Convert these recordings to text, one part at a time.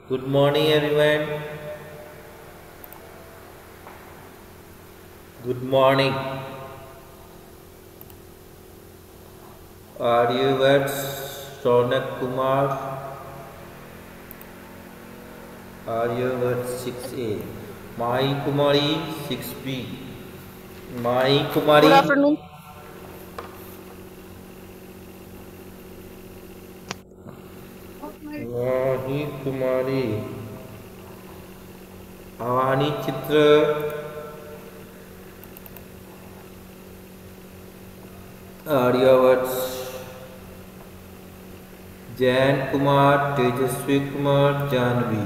Good morning, everyone. Good morning. Are you at Ronak Kumar? Are you at 6A? Mai Kumari 6B. Mai Good Kumari. afternoon. Mahi Kumari. Avani Chitra. Aryavats. Jain Kumar. Tejasvi Kumar. Janvi.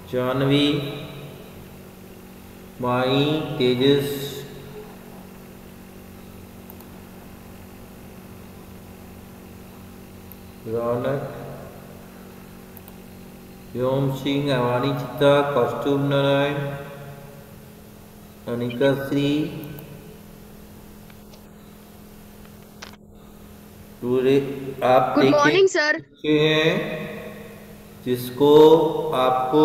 Janvi. Mai Tejas. रौनक व्योम सिंह अवानी चित्ता कौस्तुभ नारायण अनिका श्री पूरे आप Good देखें morning, sir. बच्चे हैं जिसको आपको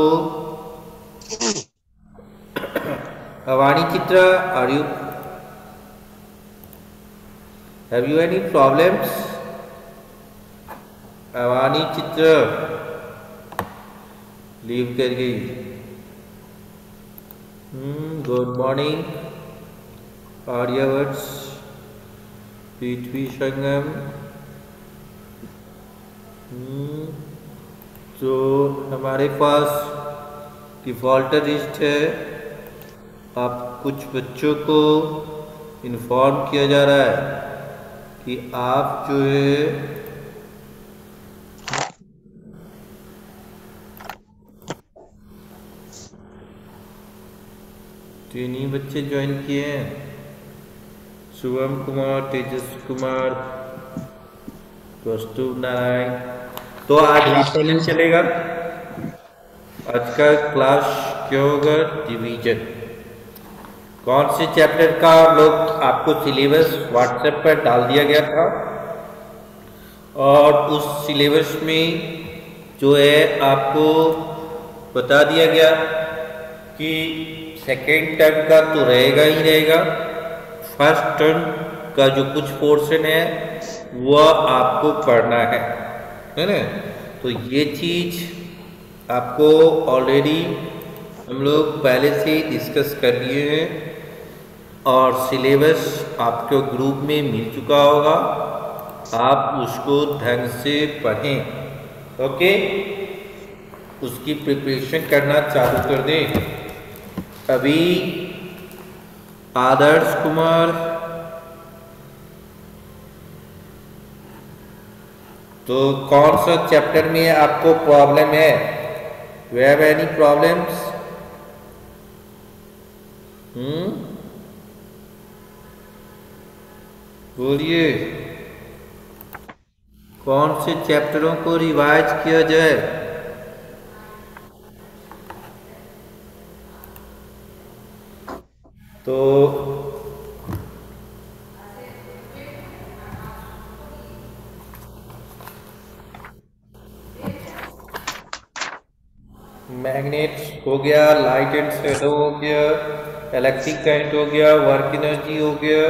Avani Chitra are you have you any problems Avani Chitra leave कर गई गुड मॉर्निंग आर्यवर्ड्स पृथ्वी संगम तो हमारे पास डिफ़ॉल्ट लिस्ट है आप कुछ बच्चों को इन्फॉर्म किया जा रहा है कि आप जो है तीन ही बच्चे ज्वाइन किए हैं शुभम कुमार तेजस्वी कुमार कौस्तुभ नारायण तो आज रीटेलिंग चलेगा आज का क्लास क्या होगा डिवीजन कौन से चैप्टर का लोग आपको सिलेबस व्हाट्सएप पर डाल दिया गया था और उस सिलेबस में जो है आपको बता दिया गया कि सेकेंड टर्म का तो रहेगा ही रहेगा फर्स्ट टर्म का जो कुछ पोर्शन है वह आपको पढ़ना है ना तो ये चीज़ आपको ऑलरेडी हम लोग पहले से ही डिस्कस कर लिए हैं और सिलेबस आपके ग्रुप में मिल चुका होगा आप उसको ढंग से पढ़ें ओके उसकी प्रिपरेशन करना चालू कर दें अभी आदर्श कुमार तो कौन सा चैप्टर में आपको प्रॉब्लम है यू हैव एनी प्रॉब्लम्स बोलिए कौन से चैप्टरों को रिवाइज किया जाए तो मैग्नेट हो गया लाइट एंड शैडो हो गया इलेक्ट्रिक करंट हो गया वर्क एनर्जी हो गया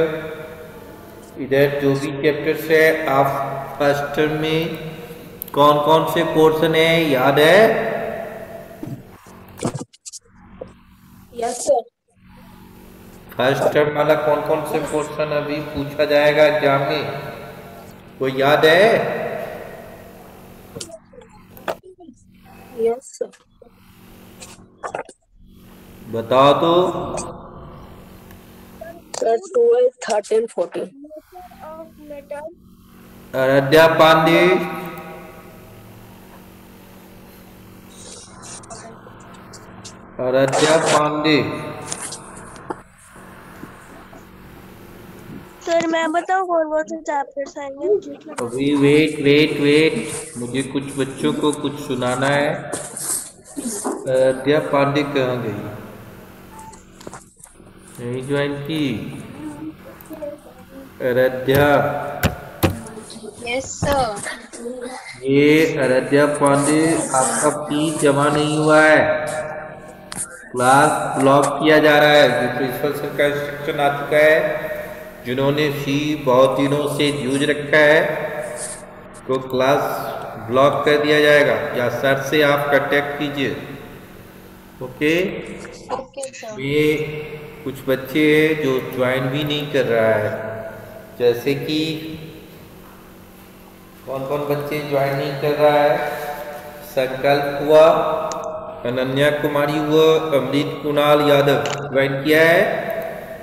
इधर जो भी चैप्टर्स है आप फर्स्ट टर्म में कौन कौन से पोर्शन है याद है Yes, sir. फर्स्ट टर्म वाला कौन कौन से पोर्शन अभी पूछा जाएगा एग्जाम में वो याद है Yes, sir. बताओ तो Sir, 12, 13, 14. आराध्या पांडे आराध्या पांडे सर मैं बताऊं कौन से चैप्टर्स आएंगे अभी वेट वेट वेट मुझे कुछ बच्चों को कुछ सुनाना है आराध्या पांडे कहाँ गई नहीं ज्वाइन की आराध्या यस सर ये आराध्या पांडे, आपका फीस जमा नहीं हुआ है, क्लास ब्लॉक किया जा रहा है। जो प्रिंसिपल सर का इंस्ट्रक्शन आ चुका है, जिन्होंने फी बहुत दिनों से जूझ रखा है, तो क्लास ब्लॉक कर दिया जाएगा, या सर से आप कांटेक्ट कीजिए। ओके। Okay sir. ये कुछ बच्चे हैं जो ज्वाइन भी नहीं कर रहा है, जैसे कि कौन कौन बच्चे ज्वाइन नहीं कर रहा है? संकल्प हुआ, अनन्या कुमारी हुआ, अमृत कुणाल यादव ज्वाइन किया है।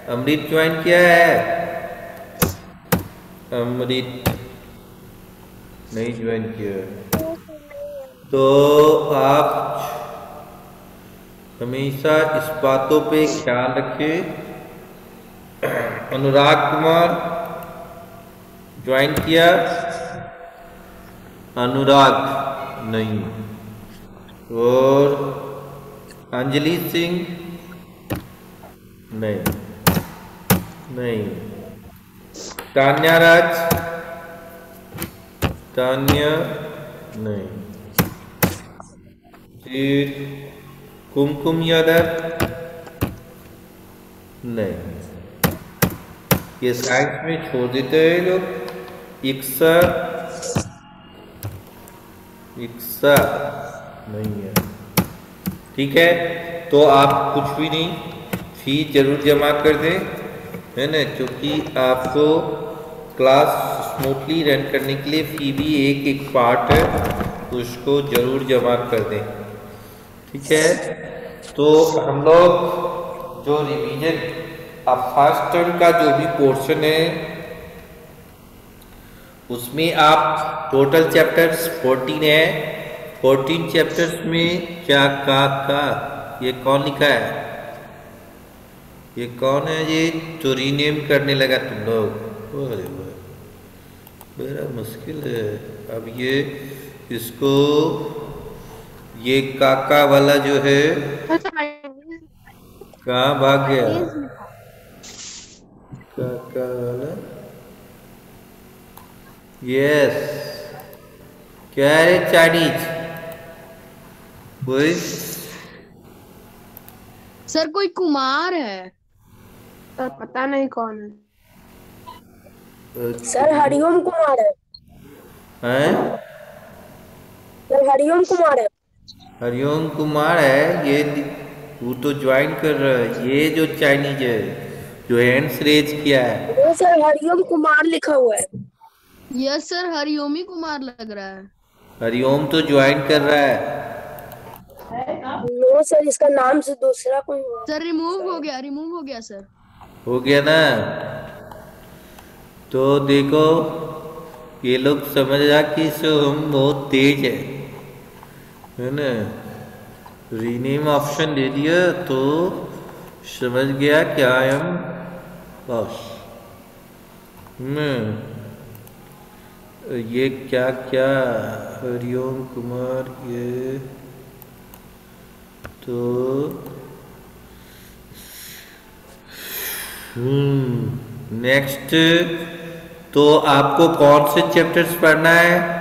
अमृत ज्वाइन किया है? अमृत नहीं ज्वाइन किया है। तो आप हमेशा इस बातों पे ख्याल रखें। अनुराग कुमार ज्वाइन किया? अनुराग नहीं। और अंजलि सिंह नहीं। नहीं। तान्या राज? तान्या नहीं। फिर कुमकुम यादव नहीं। ये साइंस में छोड़ देते हैं लोग। इक्सा? इक्सा नहीं है। ठीक है, तो आप कुछ भी नहीं, फीस जरूर जमा कर दें, है ना, क्योंकि आपको क्लास स्मूथली रन करने के लिए फी भी एक पार्ट है, उसको जरूर जमा कर दें। ठीक है, तो हम लोग जो रिवीजन अब फर्स्ट टर्म का जो भी पोर्शन है, उसमें आप टोटल चैप्टर्स 14 है। 14 चैप्टर्स में क्या का ये कौन लिखा है? ये कौन है? ये तो रीनेम करने लगा तुम लोग। अरे बड़ा मुश्किल है। अब ये इसको ये काका वाला जो है कहाँ भाग गया? काका वाला, यस, क्या है? चाइनीज कोई? सर कोई कुमार है, सर पता नहीं कौन है। सर हरिओम कुमार है। हैं? सर हरिओम कुमार है। हरिओम कुमार है ये, वो तो ज्वाइन कर रहा है। ये जो चाइनीज है जो हैंड्स रेज किया है, वो सर हरिओम कुमार लिखा हुआ है। यस सर, हरिओमी कुमार लग रहा है। हरिओम तो ज्वाइन कर रहा है। नो सर, इसका नाम से दूसरा कोई हुआ। सर रिमूव हो गया, रिमूव हो गया सर। हो गया ना? तो देखो, ये लोग समझ रहा कि हम बहुत तेज है ना, रीनेम ऑप्शन दे दिया तो समझ गया क्या हम बस। ये क्या क्या हरिओम कुमार, ये तो नेक्स्ट, तो आपको कौन से चैप्टर्स पढ़ना है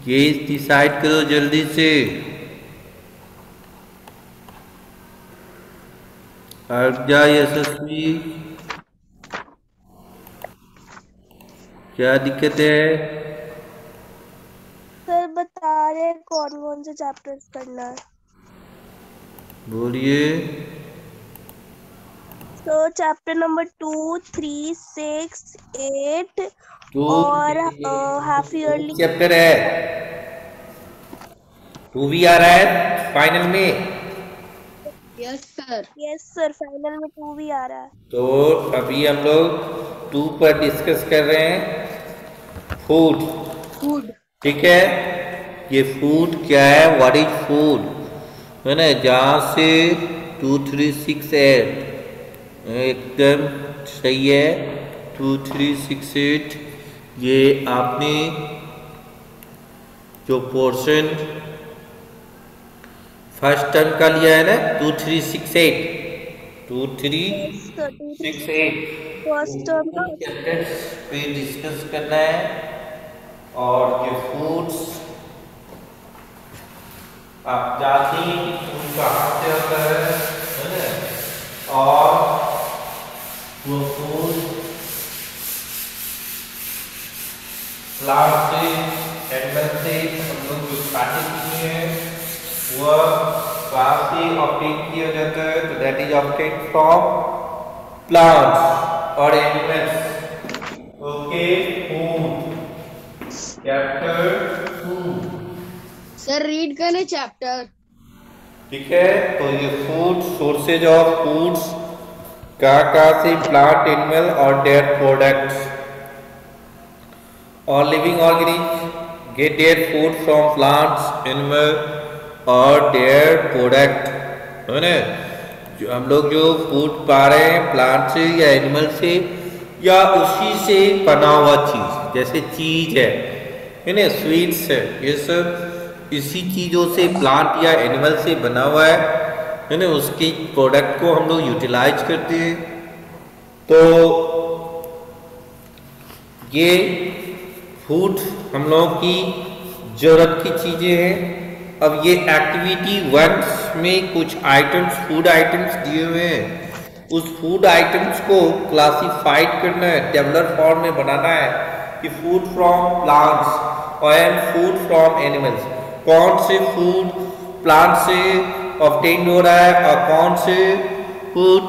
ये डिसाइड करो जल्दी से। अर्जा यशस्वी, क्या दिक्कत है? सर बता रहे कौन कौन से चैप्टर्स पढ़ना है। बोलिए। तो चैप्टर नंबर 2, 3, 6, 8 तो और हाफ ईयरली चैप्टर है। 2 भी आ रहा है फाइनल में। Yes sir. Yes sir, final में 2 भी आ रहा है। तो अभी हम लोग 2 पर डिस्कस कर रहे हैं, फूड। फूड, ठीक है, ये फूड क्या है, व्हाट इज फूड, है ना, जहाँ से 2, 3, 6, 8 एकदम सही है। 2, 3, 6, 8 ये आपने जो पोर्शन फर्स्ट टर्म का लिया है ना, 2, 3, 6, 8, 2, 3, 6, 8 फर्स्ट टर्म का चैप्टर्स पे डिस्कस करना है। और ये फूड्स आप जानते हैं कि फूड कहाँ से आता है ना? और वो फूड प्लांट से एनिमल से हम लोग जो खाते पीते हैं वह कहाँ से ऑब्टेन किया जाता है? तो that is obtain from plants और animals. Okay, food chapter 2। Sir read करें चैप्टर। ठीक है, तो ये फूड सोर्सेज ऑफ फूड्स कहाँ से? प्लांट, एनिमल और देयर प्रोडक्ट्स। और living organism gate their food from plants, animal और देयर प्रोडक्ट, है ना? जो हम लोग जो फूड पा रहे हैं प्लांट से या एनिमल से या उसी से बना हुआ चीज, जैसे चीज है ना, स्वीट्स है, ये सब इसी चीजों से प्लांट या एनिमल से बना हुआ है ना? उसके प्रोडक्ट को हम लोग यूटिलाइज करते हैं। तो ये फूड हम लोगों की जरूरत की चीजें हैं। अब ये एक्टिविटी 1 में कुछ आइटम्स, फूड आइटम्स दिए हुए हैं। उस फूड आइटम्स को क्लासिफाइड करना है, टेबुलर फॉर्म में बनाना है कि फूड फ्रॉम प्लांट्स और फूड फ्रॉम एनिमल्स, कौन से फूड प्लांट से ऑब्टेन हो रहा है और कौन से फूड।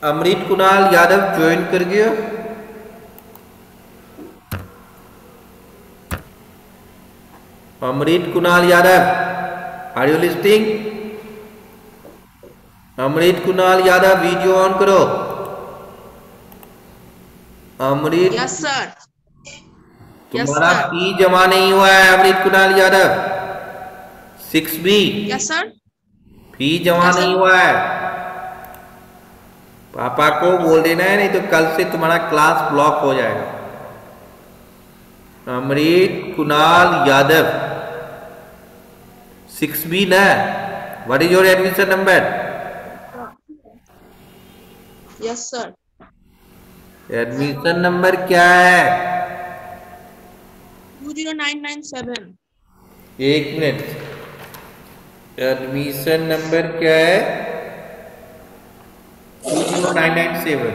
अमृत कुणाल यादव ज्वाइन कर गया। Amrit Kunal Yadav, are you listening? Amrit Kunal Yadav video on करो। Amrit, yes sir. तुम्हारा फी जमा नहीं हुआ है Amrit Kunal Yadav, 6B। Yes sir. Fee जमा नहीं हुआ है, पापा को बोल देना है, नहीं तो कल से तुम्हारा क्लास ब्लॉक हो जाएगा। अमृत कुणाल यादव 6B ना? What is your admission number? Yes sir. Admission number क्या है? 20997। एक मिनट, एडमिशन नंबर क्या है? 20997।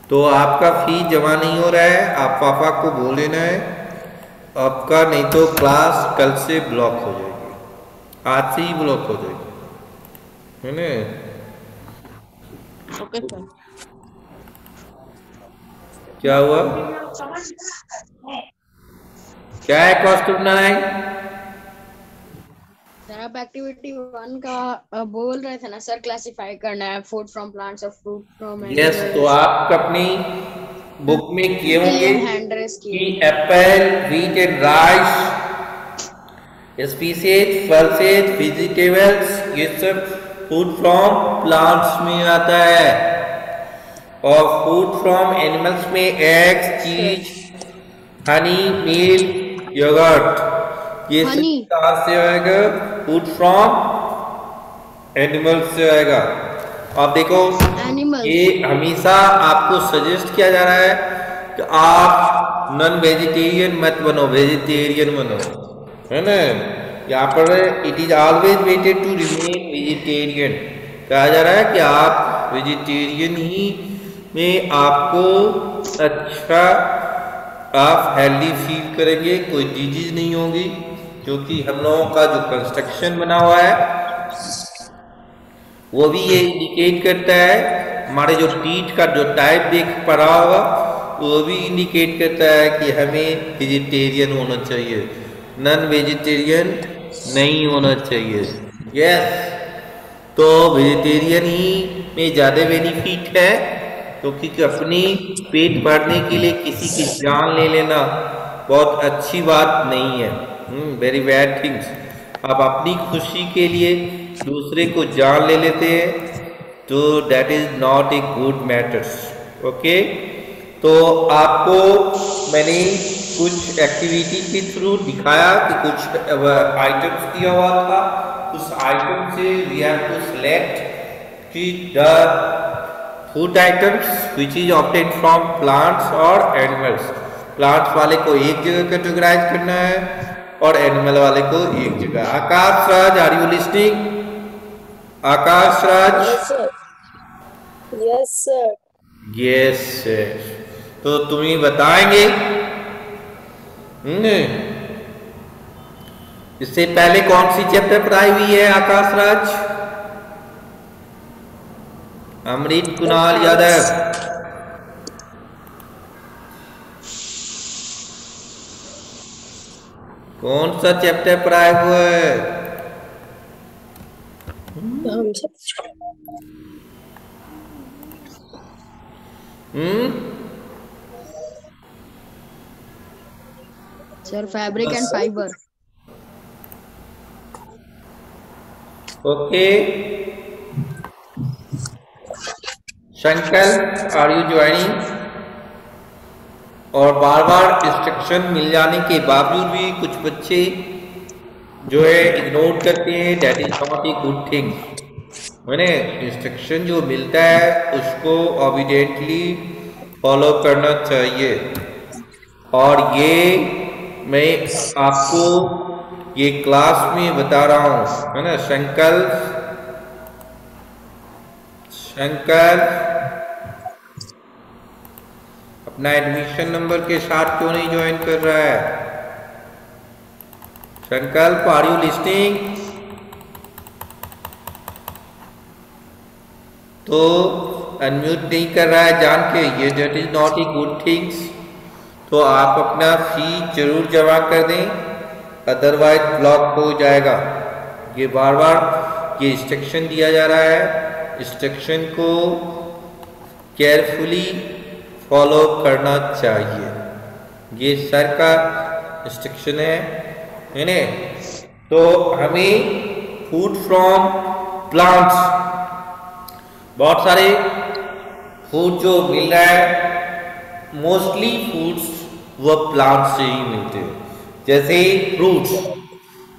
तो आपका फी जमा नहीं हो रहा है, आप पापा को बोल देना है आपका, नहीं तो क्लास कल से ब्लॉक हो जाएगी, आज से ही ब्लॉक हो जाएगी, है ना? Okay sir. क्या हुआ? क्या है कौस्तुभ नारायण? सर आप एक्टिविटी 1 का बोल रहे थे ना सर, क्लासिफाई करना है फूड फ्रॉम प्लांट्स और फ्रूट फ्रॉम यस, तो आप अपनी बुक में किए होंगे हैंड रेस कि Apple, wheat and rice, species, pulses, vegetables, ये सब फूड फ्रॉम प्लांट्स में आता है। और फूड फ्रॉम एनिमल्स में एग्स, चीज, हनी, मिल्क, योगर्ट, ये सब कहाँ से आएगा? फूड फ्रॉम एनिमल्स से आएगा। आप देखो, ये हमेशा आपको सजेस्ट किया जा रहा है कि आप नॉन वेजिटेरियन मत बनो, वेजिटेरियन बनो, है ना? यहाँ पर it is always better to remain vegetarian, कहा जा रहा है कि आप वेजिटेरियन ही में आपको अच्छा, आप हेल्दी फील करेंगे, कोई डिजीज नहीं होगी। क्योंकि हम लोगों का जो कंस्ट्रक्शन बना हुआ है वो भी ये इंडिकेट करता है, हमारे जो टीथ का जो टाइप देख पा रहा होगा वो भी इंडिकेट करता है कि हमें वेजिटेरियन होना चाहिए, नॉन वेजिटेरियन नहीं होना चाहिए। यस, तो वेजिटेरियन ही में ज़्यादा बेनिफिट है, क्योंकि अपनी पेट भरने के लिए किसी की जान ले लेना बहुत अच्छी बात नहीं है, वेरी बैड थिंग्स। आप अपनी खुशी के लिए दूसरे को जान ले लेते हैं, तो that is not a good matters. Okay, तो आपको मैंने कुछ एक्टिविटी के थ्रू दिखाया कि कुछ आइटम्स दिया हुआ था, उस आइटम से वी हैव टू सिलेक्ट कि the food items which is obtain from plants और एनिमल्स। प्लांट्स वाले को एक जगह कैटेगराइज करना है और एनिमल वाले को एक जगह। Akash Raj, are you listening? Akash Raj? Yes sir. Yes sir. तो तुम ही बताएंगे। इससे पहले कौन सी चैप्टर पढ़ाई हुई है आकाश राज? अमृत कुणाल यादव, कौन सा चैप्टर पढ़ाया हुआ है? Sir fabric and fibre. Okay Shankar, are you joining? और बार बार इंस्ट्रक्शन मिल जाने के बावजूद भी कुछ बच्चे जो है इग्नोर करते हैं। That is not a good thing. मैंने इंस्ट्रक्शन जो मिलता है उसको ऑबिडेंटली फॉलो करना चाहिए। और ये मैं आपको ये क्लास में बता रहा हूँ, है ना। शंकर अपना एडमिशन नंबर के साथ क्यों नहीं ज्वाइन कर रहा है? संकल्प, आर यू लिस्टिंग? तो अनम्यूट नहीं कर रहा है जान के, ये that is not a good things. तो आप अपना फी जरूर जमा कर दें, अदरवाइज ब्लॉक हो जाएगा। ये बार बार ये इंस्ट्रक्शन दिया जा रहा है, इंस्ट्रक्शन को केयरफुली फॉलो करना चाहिए। ये सर का इंस्ट्रक्शन है ना। तो हमें फूड फ्रॉम प्लांट्स, बहुत सारे फूड जो मिल रहा है मोस्टली फूड्स वो प्लांट से ही मिलते हैं। जैसे फ्रूट्स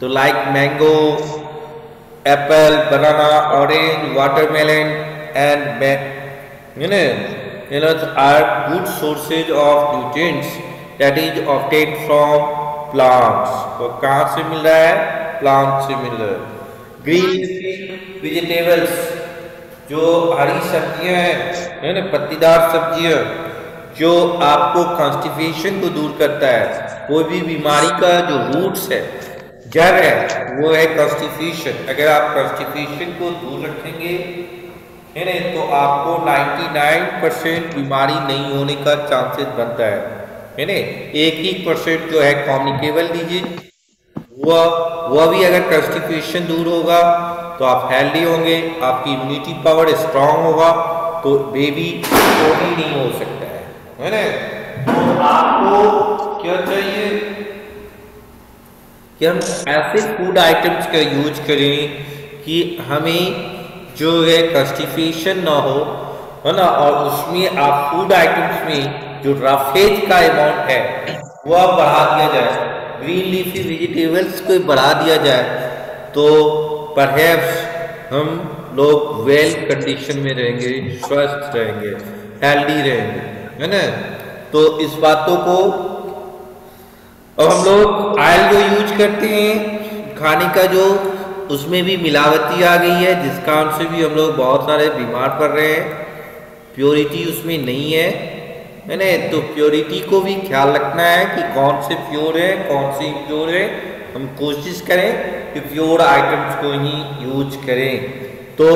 तो like mango, Apple, banana, orange, watermelon and are good sources of nutrients that is obtained from plants। तो कहाँ से मिल रहा है? प्लांट से मिल रहा है। ग्रीन वेजिटेबल्स जो हरी सब्जियां हैं, है ना, पत्तीदार सब्जियां जो आपको कॉन्स्टिपेशन को दूर करता है। कोई भी बीमारी का जो रूट्स है, जड़ है, वो है कॉन्स्टिपेशन। अगर आप कॉन्स्टिपेशन को दूर रखेंगे है ना, तो आपको 99% बीमारी नहीं होने का चांसेस बनता है ना। 1% जो है कम्युनिकेबल डिजीज, वह भी अगर कॉन्स्टिपेशन दूर होगा तो आप हेल्दी होंगे, आपकी इम्यूनिटी पावर स्ट्रांग होगा, तो बेबी कोई नहीं हो सकता है ना। तो आपको क्या चाहिए कि हम ऐसे फूड आइटम्स का यूज करें कि हमें जो है कॉन्स्टिपेशन ना हो, है ना। और उसमें आप फूड आइटम्स में जो रफेज का अमाउंट है वह बढ़ा दिया जाए, ग्रीन लीफी वेजिटेबल्स को बढ़ा दिया जाए, तो परहैप्स हम लोग वेल कंडीशन में रहेंगे, स्वस्थ रहेंगे, हेल्दी रहेंगे, है ना। तो इस बातों को अब हम लोग ऑयल जो यूज करते हैं खाने का, जो उसमें भी मिलावटी आ गई है, जिस कारण से भी हम लोग बहुत सारे बीमार पड़ रहे हैं। प्योरिटी उसमें नहीं है ना। तो प्योरिटी को भी ख्याल रखना है कि कौन से प्योर है, कौन से इम्प्योर है। हम कोशिश करें कि प्योर आइटम्स को ही यूज करें। तो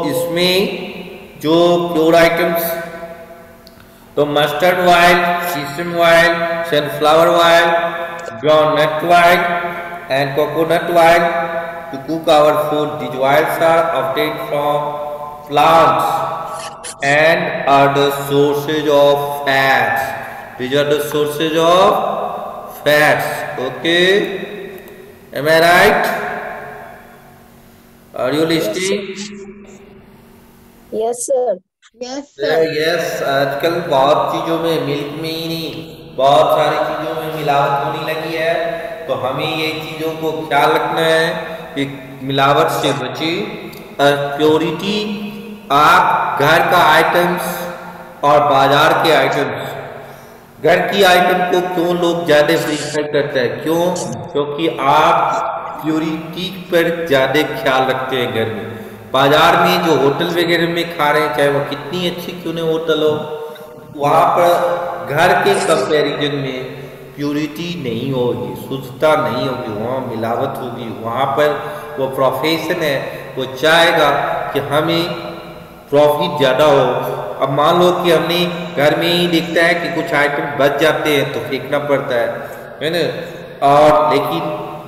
इसमें जो प्योर आइटम्स, तो mustard oil, sesame oil, sunflower oil, groundnut oil and coconut oil to cook our food. These oils are obtained from plants and are the sources of fats. These are the sources of fats. Okay, am I right? Are you listening? Yes sir। Yes sir। Yes, आजकल बहुत चीजों में, milk में ही नहीं, बहुत सारी चीजों में मिलावट होने लगी है। तो हमें ये चीजों को ख्याल रखना है कि मिलावट से बचे। प्योरिटी आप घर का आइटम्स और बाजार के आइटम्स घर की आइटम को क्यों लोग ज्यादा प्रीफर करते हैं? क्यों? क्योंकि आप प्योरिटी पर ज्यादा ख्याल रखते हैं घर में। बाजार में जो होटल वगैरह में खा रहे हैं, चाहे वो कितनी अच्छी क्यों नहीं होटल हो, वहां पर घर के कंपैरिजन में प्योरिटी नहीं होगी, शुद्धता नहीं होगी, वहाँ मिलावट होगी। वहाँ पर वो प्रोफेशन है, वो चाहेगा कि हमें प्रॉफिट ज़्यादा हो। अब मान लो कि हमने घर में ही देखता है कि कुछ आइटम बच जाते हैं तो फेंकना पड़ता है ना। और लेकिन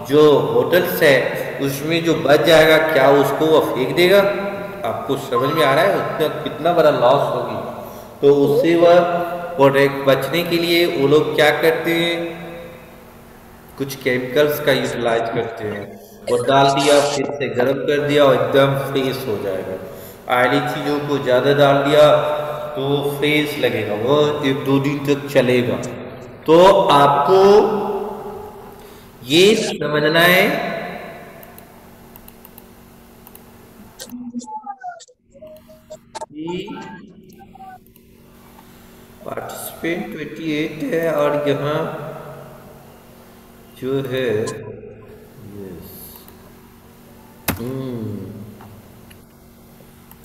जो होटल्स है उसमें जो बच जाएगा, क्या उसको वो फेंक देगा? आपको समझ में आ रहा है उतना कितना बड़ा लॉस होगी? तो उससे वह बचने के लिए वो लोग क्या करते हैं, कुछ केमिकल्स का यूटिलाइज करते हैं। वो डाल दिया, फिर से गर्म कर दिया और एकदम फ्रेश हो जाएगा। ऑयली चीज़ों को ज़्यादा डाल दिया तो फ्रेश लगेगा, वो 1-2 दिन तक चलेगा। तो आपको ये समझना है कि पार्टिसिपेंट 28 है और यहाँ जो है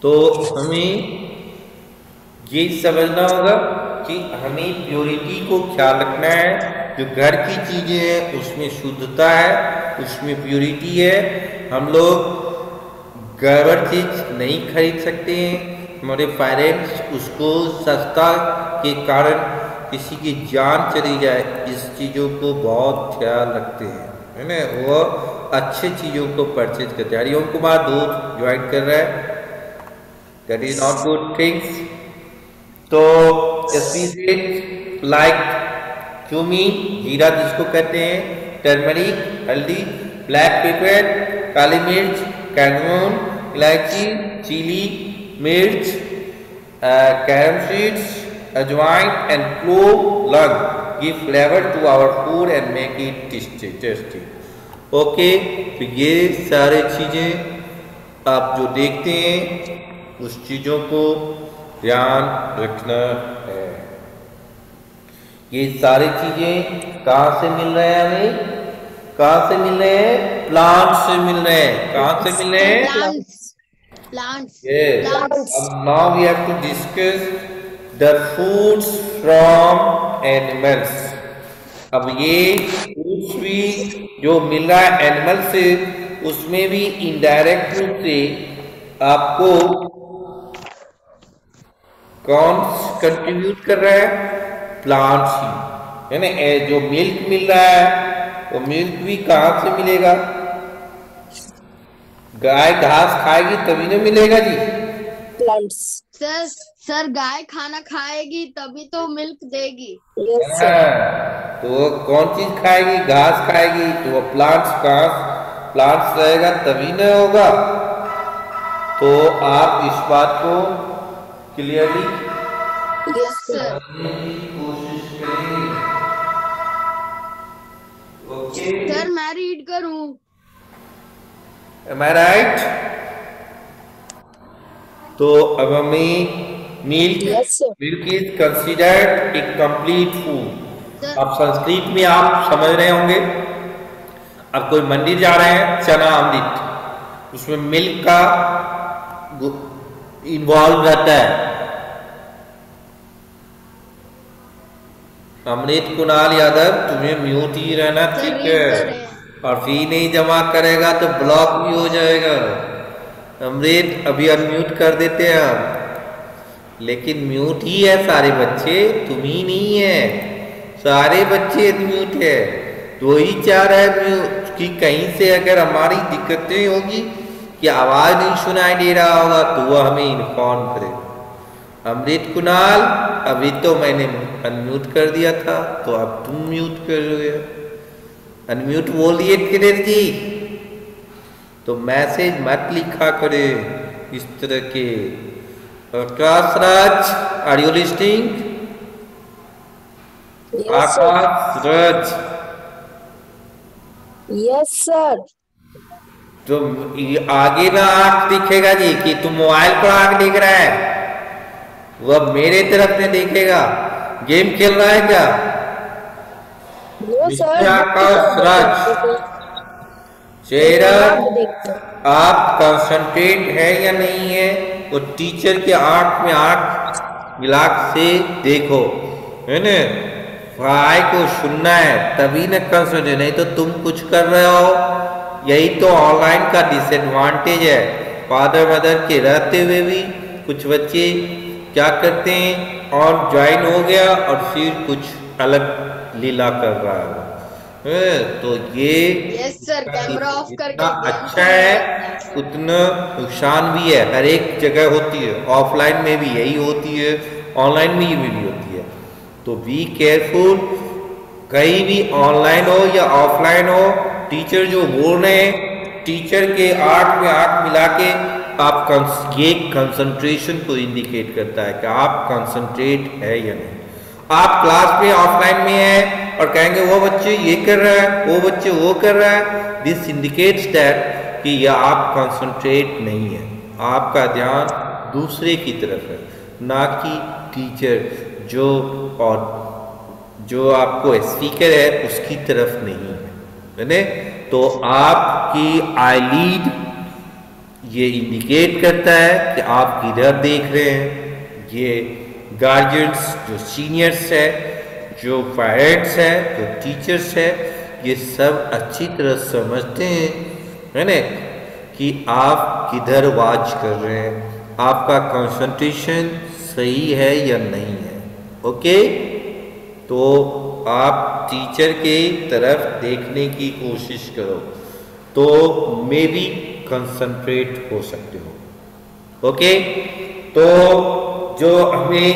तो हमें ये समझना होगा कि हमें प्योरिटी को ख्याल रखना है। जो घर की चीज़ें हैं उसमें शुद्धता है, उसमें प्योरिटी है। हम लोग गड़बड़ चीज नहीं खरीद सकते हैं। हमारे पेरेंट्स उसको सस्ता के कारण किसी की जान चली जाए, इस चीज़ों को बहुत ख्याल रखते हैं, है ना। वो अच्छे चीज़ों को परचेज करते हैं। हरिओम कुमार दूध ज्वाइन कर रहा है, that is not good things. तो लाइक क्यूमीन, जीरा जिसको कहते हैं, टर्मरिक हल्दी, ब्लैक पेपर काली मिर्च, कैमून इलायची, चिली मिर्च, कैरम सीड्स, अजवाइन एंड क्लोव लंग give flavour to our food and make it tasty. Okay, तो ये सारे चीज़ें आप जो देखते हैं उस चीज़ों को ध्यान रखना है। ये सारी चीज़ें कहाँ से मिल रहे हैं हमें? कहाँ से मिल रहे हैं? प्लांट से मिल रहे हैं। कहाँ से मिल रहे हैं? Plants. Yes. Plants. Now we have to discuss the foods from animals. अब ये फूड्स भी जो मिल रहा है एनिमल से, उसमें भी इनडायरेक्ट रूप से आपको कौन कंट्रीब्यूट कर रहा है? प्लांट्स ही, है ना। जो मिल्क मिल रहा है वो मिल्क भी कहाँ से मिलेगा? गाय घास खाएगी तभी ना मिलेगा जी। प्लांट्स। सर गाय खाना खाएगी तभी तो मिल्क देगी। तो वो कौन चीज खाएगी? घास खाएगी, तो वो प्लांट्स रहेगा तभी ना होगा। तो आप इस बात को क्लियरली कोशिश करेंगे। ओके सर मैं रीड करूं? Am I right? तो अब हमें milk is considered a complete food. अब संस्कृत में आप समझ रहे होंगे, अब कोई मंदिर जा रहे हैं, चना अमृत, उसमें मिल्क का इन्वॉल्व रहता है। अमृत कुणाल यादव, तुम्हें म्यूट ही रहना ठीक है, और फी नहीं जमा करेगा तो ब्लॉक भी हो जाएगा। अमृत अभी अनम्यूट कर देते हैं हम, लेकिन म्यूट ही है सारे बच्चे, तुम ही नहीं है, सारे बच्चे अनम्यूट है। तो ही चाह रहा है म्यूट कि कहीं से अगर हमारी दिक्कतें होगी कि आवाज नहीं सुनाई दे रहा होगा तो वह हमें इन्फॉर्म करे। अमृत कुणाल, अभी तो मैंने अनम्यूट कर दिया था, तो अब तुम म्यूट करोगे। अनम्यूट बोलिए किरण जी, तो मैसेज मत लिखा करे इस तरह के। Akash Raj, are you listening? Akash Raj, yes sir. तो आगे ना आंख दिखेगा जी कि तुम मोबाइल पर आंख दिख रहा है, वह मेरे तरफ में देखेगा। गेम खेल रहा है क्या? No sir. Mister Akash Raj, चेहरा आप कंसंट्रेट है या नहीं है वो टीचर के आंख में आंख मिला से देखो, है ना? पढ़ाई को सुनना है तभी न कंसंट्रेट, नहीं तो तुम कुछ कर रहे हो। यही तो ऑनलाइन का डिसएडवांटेज है। फादर मदर के रहते हुए भी कुछ बच्चे क्या करते हैं, और ज्वाइन हो गया और फिर कुछ अलग लीला कर रहा है। तो ये यस सर, कैमरा ऑफ करके अच्छा है उतना नुकसान भी है। हर एक जगह होती है, ऑफलाइन में भी यही होती है, ऑनलाइन में भी होती है। तो बी केयरफुल, कहीं भी ऑनलाइन हो या ऑफलाइन हो, टीचर जो बोल रहे हैं, टीचर के आंख में आंख मिला के आप ये कंसंट्रेशन को इंडिकेट करता है कि आप कंसंट्रेट है या नहीं। आप क्लास में ऑफलाइन में है और कहेंगे वो बच्चे ये कर रहा है, वो बच्चे वो कर रहा है, दिस इंडिकेट्स दैट कि यह आप कंसंट्रेट नहीं है, आपका ध्यान दूसरे की तरफ है, ना कि टीचर जो आपको स्पीकर है उसकी तरफ नहीं है ना? तो आपकी आईलीड ये इंडिकेट करता है कि आप किधर देख रहे हैं। ये गार्जियंस जो सीनियर्स है, जो पेरेंट्स है, जो टीचर्स है, ये सब अच्छी तरह समझते हैं, है ना, कि आप किधर वॉच कर रहे हैं, आपका कंसंट्रेशन सही है या नहीं है। ओके, तो आप टीचर के तरफ देखने की कोशिश करो तो मे बी कंसंट्रेट हो सकते हो। ओके, तो जो हमें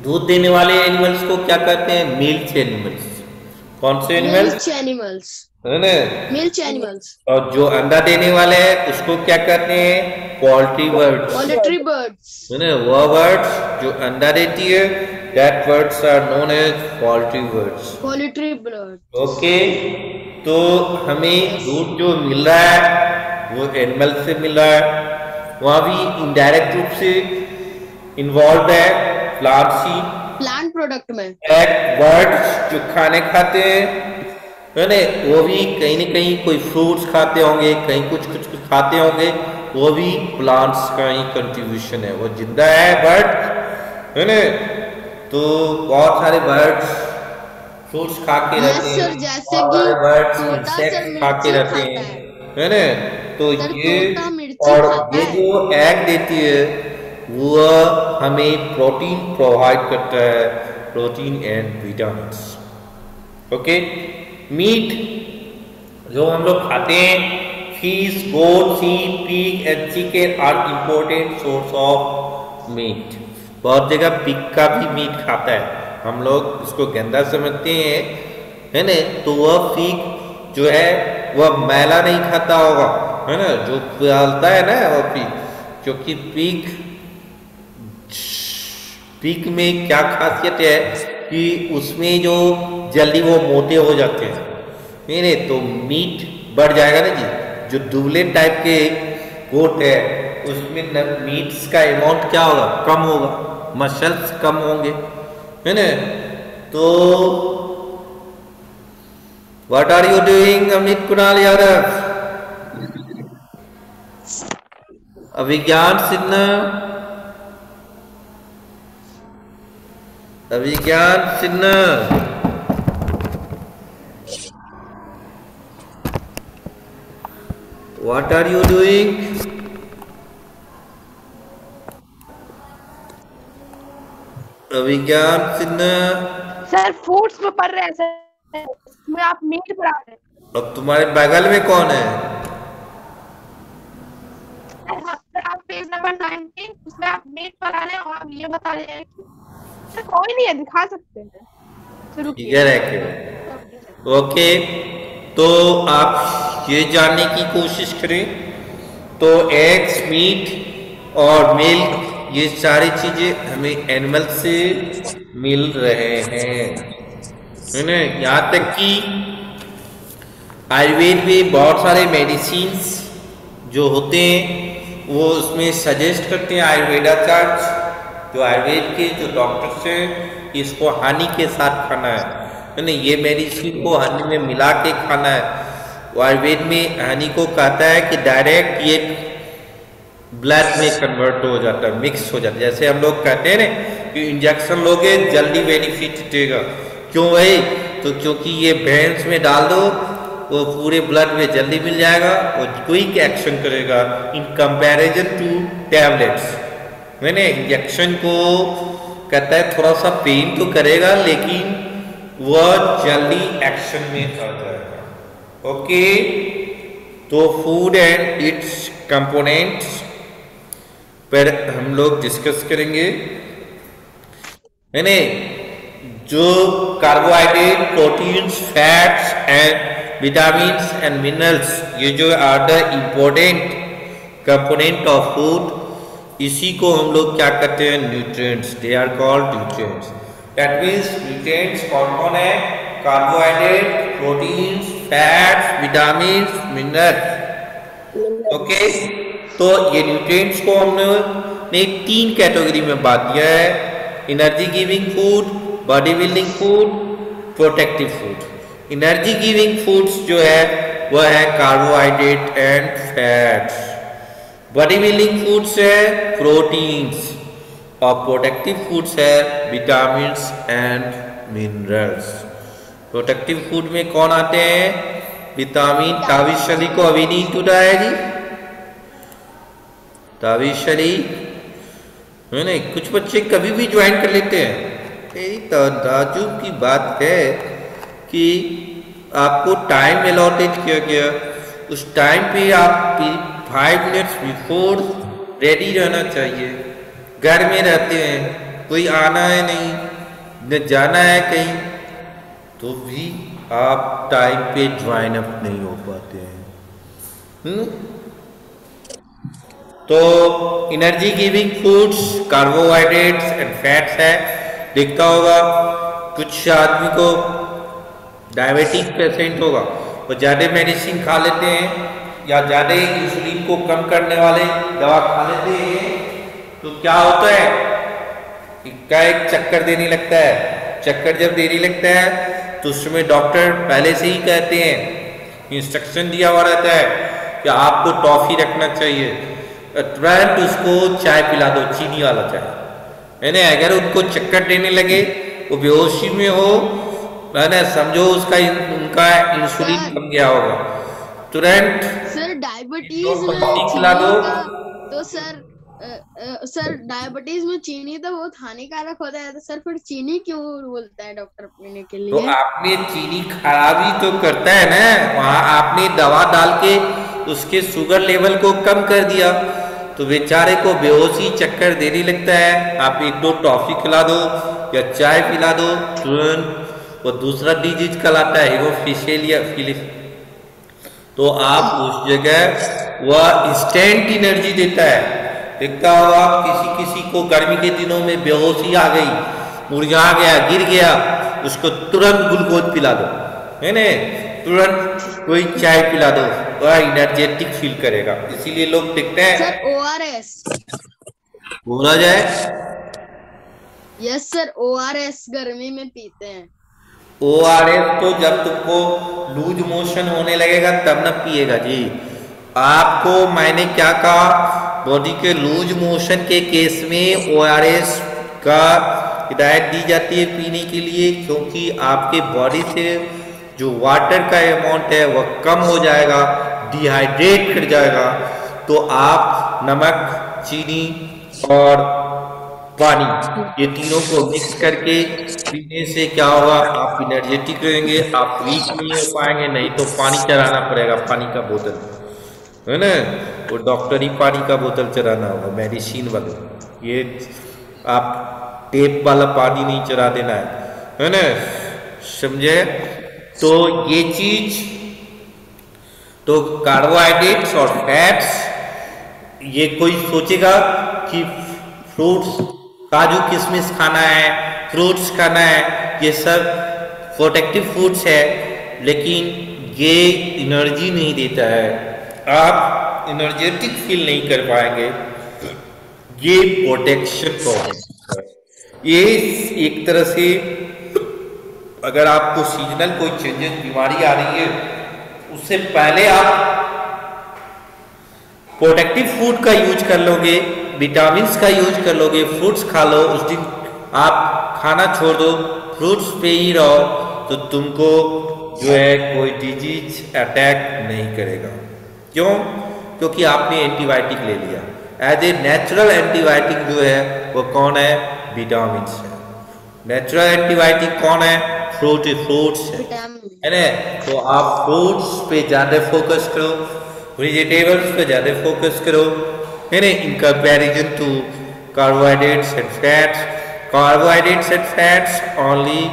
दूध देने वाले एनिमल्स को क्या कहते हैं? Milk animals. कौन से एनिमल्स? एनिमल्स, है ना? Milk animals. और जो अंडा देने वाले हैं उसको क्या कहते हैं? Poultry birds. पोल्ट्री बर्ड्स, है ना? वह बर्ड्स जो अंडा देती है, that birds are known as poultry birds. Poultry bird. Okay, तो हमें दूध जो मिल रहा है वो एनिमल से मिल रहा है, वहाँ भी इनडायरेक्ट रूप से इन्वॉल्व है प्लांट प्रोडक्ट में। बर्ड्स जो खाने खाते हैं, है ना, वो भी कहीं न कहीं कोई फ्रूट्स खाते होंगे, कहीं कुछ खाते होंगे, वो भी प्लांट्स का ही कंट्रीब्यूशन है। वो जिंदा है बर्ड, है ना? तो बहुत सारे बर्ड्स फ्रूट्स खा के रहते हैं, जैसे बहुत सारे बर्ड्स तोता सर इंसेक्ट्स खा के मिर्ची रहते खाता हैं, है ना? तो सर ये तोता मिर्ची और खाता ये है। जो एग देती है वो हमें प्रोटीन प्रोवाइड करता है, protein and vitamins. Okay, meat जो हम लोग खाते हैं, fish, goat, sheep, pig and chicken are important source of meat. बहुत जगह पिग का भी मीट खाता है, हम लोग उसको गंदा समझते हैं, है ना? तो वह पिग जो है वह मैला नहीं खाता होगा, है ना? जो पालता है ना वो पिग, क्योंकि पिग में क्या खासियत है कि उसमें जो जल्दी वो मोटे हो जाते हैं, नहीं तो मीट बढ़ जाएगा ना जी। जो दुबले टाइप के गोट है उसमें मीट्स का अमाउंट क्या होगा? कम होगा, मसल्स कम होंगे, है ना? तो what are you doing Amit Kunal Yadav? Abhigyan Sinha, Abhigyan Sinha, what are you doing? Abhigyan Sinha sir foods में पढ़ रहे हैं सर, उसमें आप मीट पढ़ा रहे हैं। अब तुम्हारे बगल में कौन है? सर आप पेज नंबर 19 उसमें आप मीट पढ़ा रहे हैं और आप ये बता रहे हैं कि सर कोई नहीं है, दिखा सकते हैं। फिगर है क्या? ओके, तो आप ये जानने की कोशिश करें तो एग्स, मीट और मिल्क, ये सारी चीजें हमें एनिमल से मिल रहे हैं, है ना? यहाँ तक कि आयुर्वेद में बहुत सारे मेडिसिन्स जो होते हैं वो उसमें सजेस्ट करते हैं, आयुर्वेदाचार्य जो आयुर्वेद के जो डॉक्टर्स हैं इसको हनी के साथ खाना है नहीं, ये मेडिसिन को हनी में मिला के खाना है। वो आयुर्वेद में हनी को कहता है कि डायरेक्ट ये ब्लड में कन्वर्ट हो जाता है, मिक्स हो जाता है। जैसे हम लोग कहते हैं ना कि इंजेक्शन लोगे जल्दी बेनिफिट देगा, क्यों भाई? तो क्योंकि ये वेन्स में डाल दो वो पूरे ब्लड में जल्दी मिल जाएगा और क्विक एक्शन करेगा इन कंपैरिजन टू टैबलेट्स। मैंने इंजेक्शन को कहता है थोड़ा सा पेन तो करेगा लेकिन वह जल्दी एक्शन में आ जाएगा। ओके, तो फूड एंड इट्स कंपोनेंट्स पर हम लोग डिस्कस करेंगे। मैंने जो carbohydrate, proteins, fats and vitamins and minerals, ये जो are the important component of food, इसी को हम लोग क्या कहते हैं? Nutrients. They are called nutrients. That means nutrients कौन कौन है? Carbohydrate, proteins, fats, vitamins, minerals. Okay, तो ये न्यूट्रिएंट्स को हमने 3 कैटेगरी में बांट दिया है: energy giving food, body building food, protective food. Energy giving foods जो है वह है carbohydrate and fats, body building foods है प्रोटीन्स, और प्रोटेक्टिव फूड्स है vitamins and minerals. Protective food में कौन आते हैं? विटामिन। ताबिश अली को अभी नहीं टूटा है जी, ताबिश अली है ना? कुछ बच्चे कभी भी ज्वाइन कर लेते हैं। तो ताजुब की बात है कि आपको टाइम अलॉटेड किया गया, उस टाइम पे आप 5 मिनट्स बिफोर रेडी रहना चाहिए। घर में रहते हैं, कोई आना है नहीं, न जाना है कहीं, तो भी आप टाइम पे ज्वाइन अप नहीं हो पाते हैं। तो energy giving foods carbohydrates and fats है। देखता होगा कुछ आदमी को डायबिटीज पेशेंट होगा, वो ज़्यादा मेडिसिन खा लेते हैं या ज़्यादा इंसुलिन को कम करने वाले दवा खा लेते हैं, तो क्या होता है? एक चक्कर देने लगता है। चक्कर जब देने लगता है तो उसमें डॉक्टर पहले से ही कहते हैं, इंस्ट्रक्शन दिया हुआ रहता है कि आपको टॉफी रखना चाहिए, तुरंत उसको चाय पिला दो, चीनी वाला चाय, है ना? अगर उनको चक्कर देने लगे, वो बेहोशी में हो, है ना, समझो उनका इंसुलिन कम गया होगा, तुरंत सर डायबिटीज टॉफी खिला दो। तो सर डायबिटीज में चीनी तो बहुत हानिकारक होता है, तो सर फिर चीनी क्यों बोलता है डॉक्टर पीने के लिए? तो आपने चीनी खराबी तो करता है ना, वहां आपने दवा डाल के उसके शुगर लेवल को कम कर दिया, तो बेचारे को बेहोशी चक्कर देने लगता है। आप 1-2 टॉफी खिला दो या चाय पिला दो, तुरंत वो दूसरा डिजीज कहलाता है हीमोफिलिया। तो आप उस जगह वह इंस्टेंट एनर्जी देता है। देखता होगा किसी किसी को गर्मी के दिनों में बेहोशी आ गई, मुरझा गया, गिर गया, उसको तुरंत ग्लूकोज पिला दो, है ना? तुरंत कोई चाय पिला दो, वह एनर्जेटिक फील करेगा। इसीलिए लोग देखते हैं सर ORS बोला जाए। यस सर, ORS गर्मी में पीते हैं। ORS तो जब तुमको लूज मोशन होने लगेगा तब न पिएगा जी। आपको मैंने क्या कहा? बॉडी के लूज मोशन के केस में ORS का हिदायत दी जाती है पीने के लिए, क्योंकि आपके बॉडी से जो वाटर का अमाउंट है वह कम हो जाएगा, डिहाइड्रेट कर जाएगा। तो आप नमक, चीनी और पानी, ये तीनों को मिक्स करके पीने से क्या होगा? आप एनर्जेटिक रहेंगे, आप वीक नहीं हो पाएंगे। नहीं तो पानी चढ़ाना पड़ेगा, पानी का बोतल, है ना? वो डॉक्टरी पानी का बोतल चढ़ाना होगा, मेडिसिन वाले। ये आप टेप वाला पानी नहीं चढ़ा देना है ना? समझे? तो ये चीज, तो कार्बोहाइड्रेट्स और फैट्स, ये कोई सोचेगा कि फ्रूट्स, काजू किशमिश खाना है, फ्रूट्स खाना है, ये सब प्रोटेक्टिव फूड्स है, लेकिन ये एनर्जी नहीं देता है, आप एनर्जेटिक फील नहीं कर पाएंगे। ये प्रोटेक्शन फॉर ये एक तरह से अगर आपको सीजनल कोई चेंजेस बीमारी आ रही है उससे पहले आप प्रोटेक्टिव फूड का यूज कर लोगे, विटामिन्स का यूज कर लोगे, फ्रूट्स खा लो, उस दिन आप खाना छोड़ दो, फ्रूट्स पे ही रहो, तो तुमको जो है कोई डिजीज अटैक नहीं करेगा। क्यों? क्योंकि आपने एंटीबायोटिक ले लिया। एज ए नेचुरल एंटीबायोटिक जो है वो कौन है? विटामिन्स है। नेचुरल एंटीबायोटिक कौन है? फ्रूट्स है ना। तो आप फ्रूट्स पे ज़्यादा फोकस करो, वेजिटेबल्स पे ज़्यादा फोकस करो, है ना, in comparison to carbohydrates and fats. Carbohydrates and fats only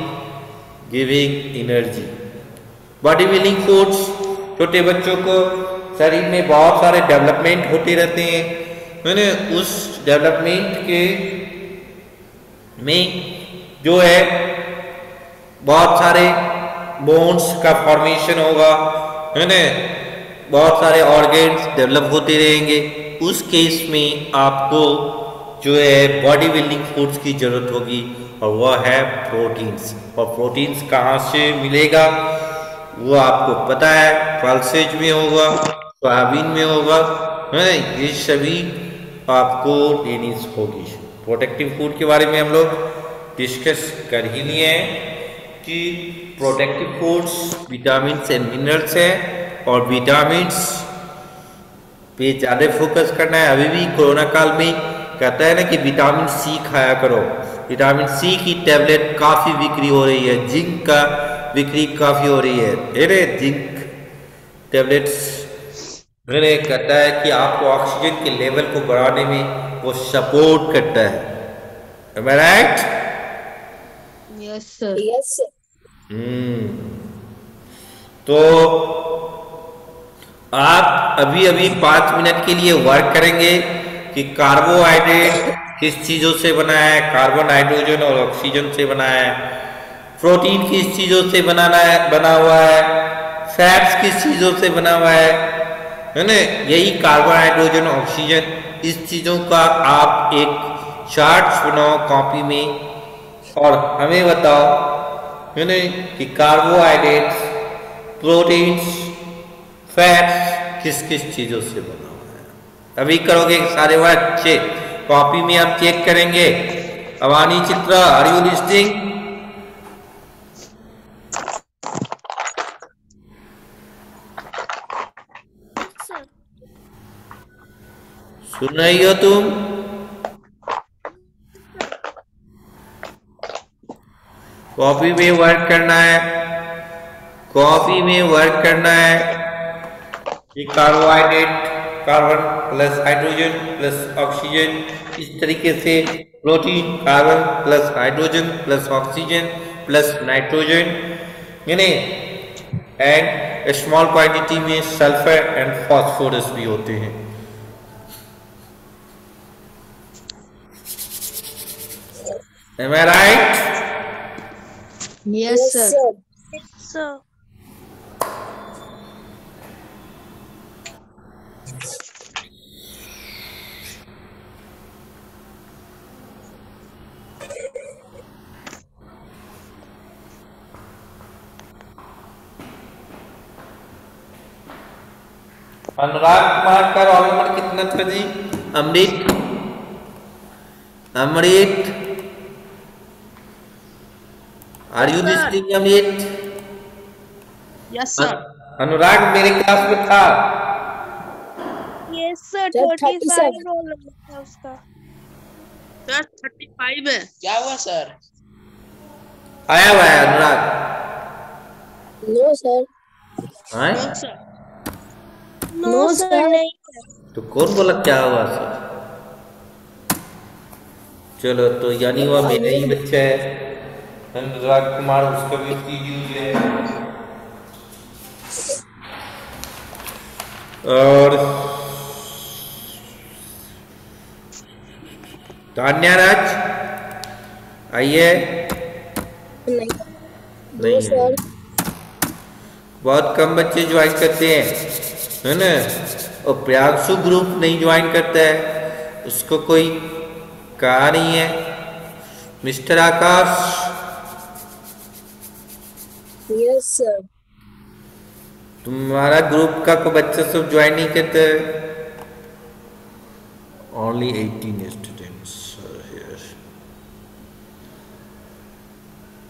giving energy. Body building foods, छोटे बच्चों को शरीर में बहुत सारे डेवलपमेंट होते रहते हैं, है ना, उस डेवलपमेंट के में जो है बहुत सारे बोन्स का फॉर्मेशन होगा, है ना, बहुत सारे ऑर्गन्स डेवलप होते रहेंगे। उस केस में आपको जो है बॉडी बिल्डिंग फूड्स की जरूरत होगी और वह है प्रोटीन्स। और प्रोटीन्स कहाँ से मिलेगा वो आपको पता है, पल्सेज में होगा, सोयाबीन में होगा, है, ये सभी आपको लेनी होगी। प्रोटेक्टिव फूड के बारे में हम लोग डिस्कस कर ही लिए हैं कि protective foods vitamins and minerals हैं और विटामिन्स पे ज़्यादा फोकस करना है। अभी भी कोरोना काल में कहता है ना कि विटामिन सी खाया करो। विटामिन सी की टैबलेट काफ़ी बिक्री हो रही है, जिंक का बिक्री काफ़ी हो रही है। अरे जिंक टैबलेट्स मैंने कहता है कि आपको ऑक्सीजन के लेवल को बढ़ाने में वो सपोर्ट करता है। Am I right? Yes sir. Yes, sir. तो आप अभी अभी 5 मिनट के लिए वर्क करेंगे कि कार्बोहाइड्रेट किस चीज़ों से बना है, कार्बन, हाइड्रोजन और ऑक्सीजन से बना है, प्रोटीन किस चीज़ों से बना हुआ है, फैट्स किस चीज़ों से बना हुआ है ना, यही कार्बन, हाइड्रोजन, ऑक्सीजन, इस चीज़ों का आप एक चार्ट बनाओ कॉपी में और हमें बताओ, है ना, कि कार्बोहाइड्रेट्स, प्रोटीन्स, फैट्स किस किस चीज़ों से बना हुआ है। अभी करोगे सारे वर्ड चेक, कॉपी में आप चेक करेंगे। Avani Chitra, are you listening? सुन रही हो तुम? कॉपी में वर्क करना है, कॉपी में वर्क करना है कि carbohydrate, carbon plus hydrogen plus oxygen, इस तरीके से protein, carbon plus hydrogen plus oxygen plus nitrogen, यानी एंड स्मॉल क्वांटिटी में सल्फर एंड फास्फोरस भी होते हैं। Am I right? Yes sir. sir. Anurag Kumar का रोल नंबर कितना था जी? Amrit, Amrit, are you listening Amrit? Yes sir. Anurag मेरे क्लास में था। Yes, sir. Sir, 35 37. Roll number था उसका। सर 35 है। क्या हुआ सर? आया हुआ है अनुराग? No sir. हाँ? No sir. No, sir, नहीं। तो कौन बोला क्या हुआ सर? चलो तो यानी वह मेरा ही बच्चा है अनुराग कुमार, उसका भी यूज है। और तान्या राज आइए। नहीं नहीं सर। बहुत कम बच्चे ज्वाइन करते हैं, है ना। और प्रियांशु ग्रुप नहीं ज्वाइन करता है, उसको कोई कहा नहीं है, मिस्टर आकाश, Yes, sir. तुम्हारा ग्रुप का कोई बच्चा सब ज्वाइन नहीं करते? Only 18 students are here.